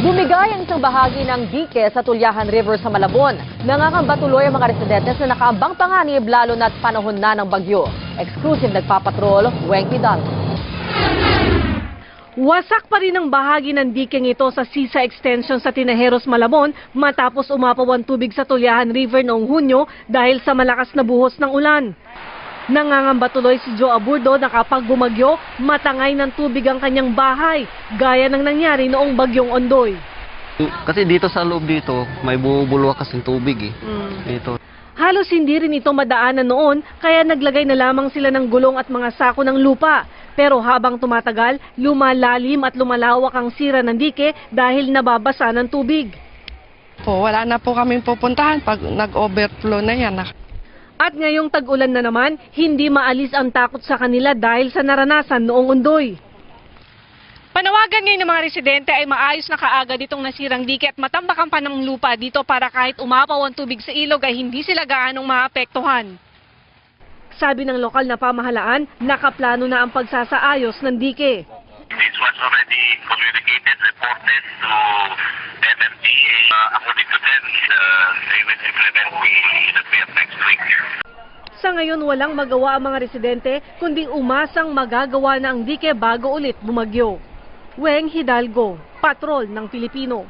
Bumigay ang isang bahagi ng dike sa Tulyahan River sa Malabon. Nangangamba tuloy ang mga residentes na nakaambang panganib lalo na't panahon na ng bagyo. Exclusive nagpapatrol, Weng Hidalgo. Wasak pa rin ang bahagi ng dikeng ito sa Sisa Extension sa Tinajeros, Malabon matapos umapaw ang tubig sa Tulyahan River noong Hunyo dahil sa malakas na buhos ng ulan. Nangangamba tuloy si Joe Aburdo na kapag bumagyo, matangay ng tubig ang kanyang bahay, gaya ng nangyari noong bagyong Ondoy. Kasi dito sa loob dito, may bubulwak kasing tubig dito. Halos hindi rin ito madaanan noon, kaya naglagay na lamang sila ng gulong at mga sako ng lupa. Pero habang tumatagal, lumalalim at lumalawak ang sira ng dike dahil nababasa ng tubig. Wala na po kaming pupuntahan pag nag-overflow na yan. At ngayong tag-ulan na naman, hindi maalis ang takot sa kanila dahil sa naranasan noong Ondoy. Panawagan ngayon ng mga residente ay maayos na kaagad itong nasirang dike at matambakan pa ng lupa dito para kahit umapaw ang tubig sa ilog ay hindi sila gaanong maapektuhan. Sabi ng lokal na pamahalaan, nakaplano na ang pagsasaayos ng dike. This was already communicated, reported to MMDA. According to them, they will implement the PF next week. Sa ngayon, walang magawa ang mga residente, kundi umasang magagawa na ang dike bago ulit bumagyo. Weng Hidalgo, Patrol ng Pilipino.